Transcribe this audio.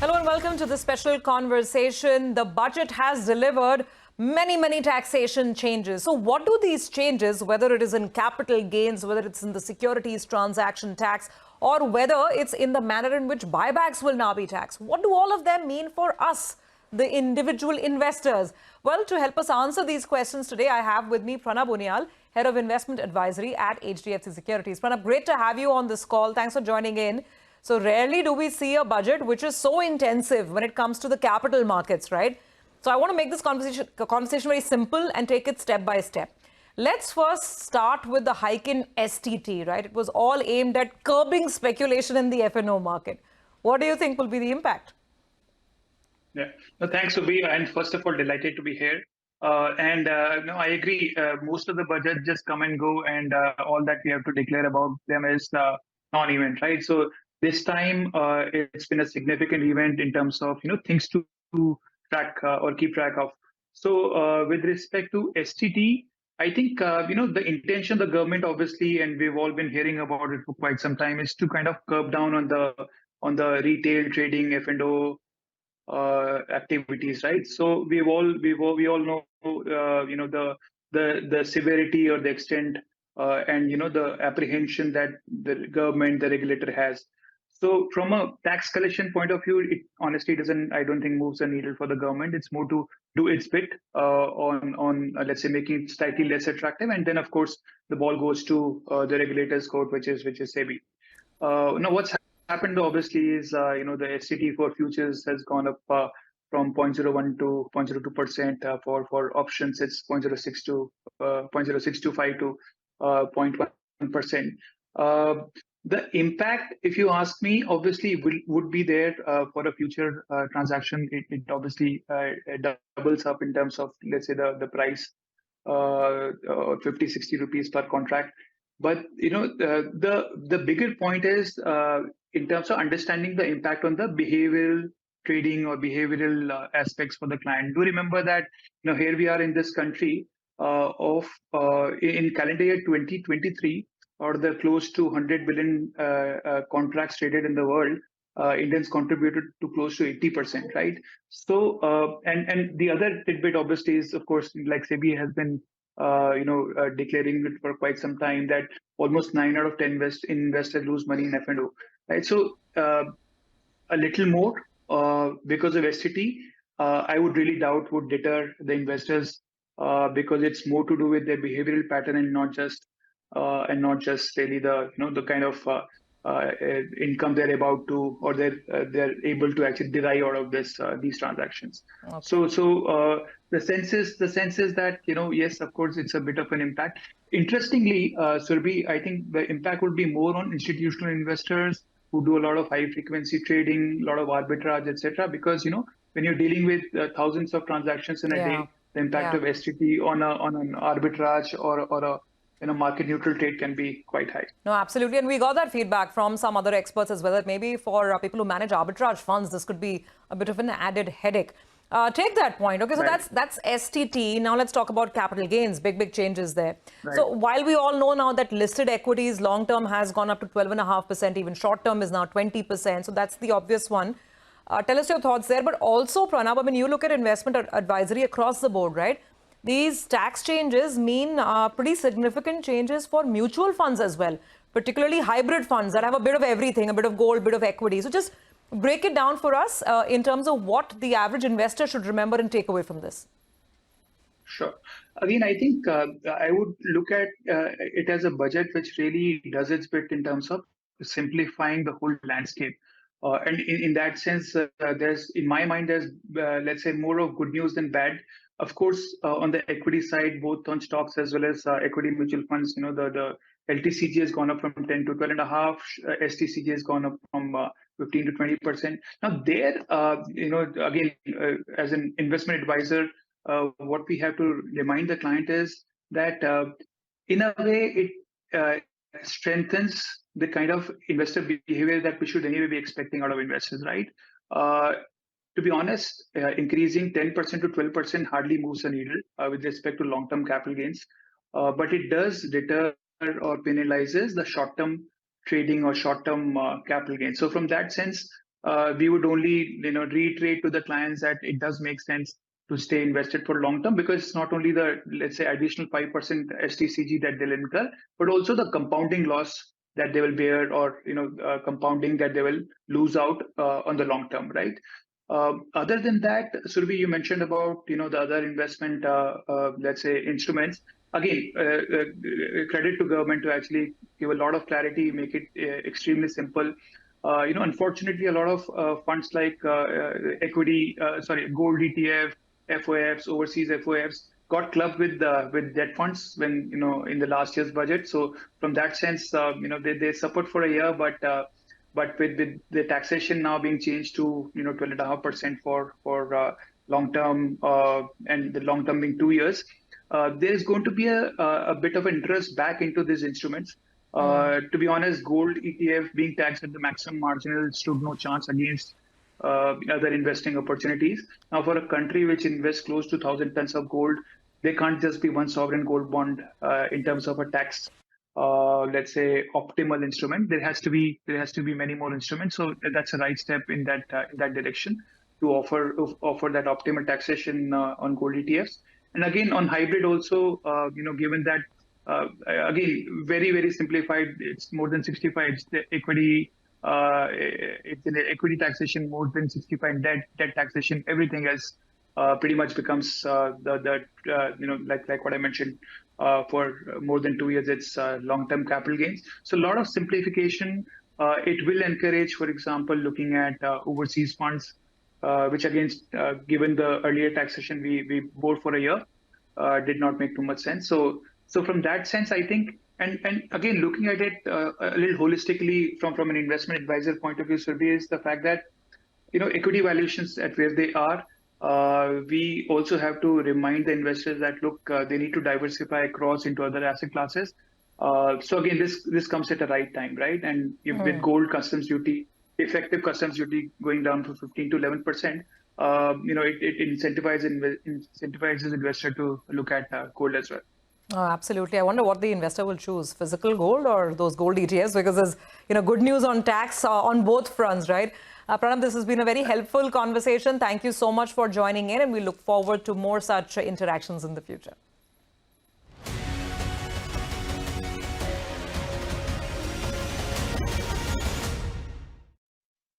Hello and welcome to the special conversation. The budget has delivered many taxation changes. So what do these changes, whether it is in capital gains, whether it's in the securities transaction tax, or whether it's in the manner in which buybacks will now be taxed, what do all of them mean for us, the individual investors? Well, to help us answer these questions today, I have with me Pranab Uniyal, Head of Investment Advisory at HDFC Securities. Pranab, great to have you on this call. Thanks for joining in. So rarely do we see a budget which is so intensive when it comes to the capital markets, right? So I want to make this conversation very simple and take it step by step. Let's first start with the hike in STT, right? It was all aimed at curbing speculation in the F&O market. What do you think will be the impact? Yeah, no, thanks, Surabhi. And first of all, delighted to be here. No, I agree. Most of the budget just come and go, and all that we have to declare about them is non-event, right? So this time, it's been a significant event in terms of things to track or keep track of. So with respect to STT, I think the intention of the government, obviously, and we've all been hearing about it for quite some time, is to kind of curb down on the retail trading F&O activities, right? So we all know the severity or the extent and the apprehension that the government, the regulator has. So from a tax collection point of view, it honestly doesn't, I don't think, moves the needle for the government. It's more to do its bit on let's say making it slightly less attractive, and then of course the ball goes to the regulators court, which is SEBI. Now what's happened obviously is the STT for futures has gone up from 0.01 to 0.02%. For options it's 0.06 to 0.0625 to 0.1%. The impact, if you ask me, obviously would be there for a future transaction. It obviously doubles up in terms of, let's say, the price, 50-60 rupees per contract. But the bigger point is in terms of understanding the impact on the behavioral trading or behavioral aspects for the client. Do remember that here we are in this country in calendar year 2023, or the close to 100 billion contracts traded in the world, Indians contributed to close to 80%, right? So and the other tidbit obviously is, of course, like SEBI has been declaring it for quite some time, that almost 9 out of 10 investors lose money in F&O, right? So a little more because of STT, I would really doubt would deter the investors because it's more to do with their behavioral pattern and not just really the kind of income they're about to, or they're able to actually derive out of these transactions. Okay. So the sense is that yes, of course, it's a bit of an impact. Interestingly, Surabhi, I think the impact would be more on institutional investors who do a lot of high frequency trading, a lot of arbitrage, etc. Because when you're dealing with thousands of transactions in a day, the impact of STT on an arbitrage or a market neutral trade can be quite high. No, absolutely. And we got that feedback from some other experts as well, that maybe for people who manage arbitrage funds, this could be a bit of an added headache. Take that point. Okay, so right. That's STT. Now let's talk about capital gains. Big changes there. Right. So while we all know now that listed equities long term has gone up to 12.5%, even short term is now 20%. So that's the obvious one. Tell us your thoughts there. But also, Pranab, I mean, you look at investment advisory across the board, right? These tax changes mean pretty significant changes for mutual funds as well, particularly hybrid funds that have a bit of everything, a bit of gold, a bit of equity. So just break it down for us in terms of what the average investor should remember and take away from this. Sure. Again, I think I would look at it as a budget which really does its bit in terms of simplifying the whole landscape. And in that sense, in my mind, there's, let's say, more of good news than bad. Of course, on the equity side, both on stocks as well as equity mutual funds, the LTCG has gone up from 10 to 12.5. STCG has gone up from 15 to 20%. Now there, again, as an investment advisor, what we have to remind the client is that in a way, it strengthens the kind of investor behavior that we should anyway be expecting out of investors, right? To be honest, increasing 10% to 12% hardly moves the needle with respect to long-term capital gains, but it does deter or penalizes the short-term trading or short-term capital gains. So from that sense, we would only reiterate to the clients that it does make sense to stay invested for long term, because it's not only the, let's say, additional 5% STCG that they'll incur, but also the compounding loss that they will bear, or compounding that they will lose out on the long term, right? Other than that, Surabhi, you mentioned about the other investment, let's say, instruments. Again, credit to government to actually give a lot of clarity, make it extremely simple. Unfortunately, a lot of funds like gold ETF, FOFs, overseas FOFs got clubbed with debt funds when in the last year's budget. So from that sense, they suffered for a year, but with the taxation now being changed to 12.5% for long term, and the long term being 2 years, there is going to be a bit of interest back into these instruments. To be honest, gold ETF being taxed at the maximum marginal stood no chance against other investing opportunities. Now, for a country which invests close to 1,000 tons of gold, there can't just be one sovereign gold bond in terms of a tax, let's say, optimal instrument. There has to be many more instruments. So that's a right step in that direction, to offer that optimal taxation on gold ETFs. And again, on hybrid also, given that, again, very, very simplified, it's more than 65. It's the equity, it's in the equity taxation more than 65, debt taxation, everything else pretty much becomes like what I mentioned, for more than 2 years, it's long-term capital gains. So a lot of simplification. It will encourage, for example, looking at overseas funds, which again, given the earlier taxation we bore for a year, did not make too much sense. So from that sense, I think, and again, looking at it a little holistically from an investment advisor point of view, Surabhi, is the fact that equity valuations at where they are, we also have to remind the investors that look, they need to diversify across into other asset classes. So again, this comes at the right time, right? And with gold customs duty, effective customs duty going down from 15 to 11%, it incentivizes investor to look at gold as well. Oh, absolutely. I wonder what the investor will choose, physical gold or those gold ETFs, because there's good news on tax on both fronts, right? Pranab, this has been a very helpful conversation. Thank you so much for joining in, and we look forward to more such interactions in the future.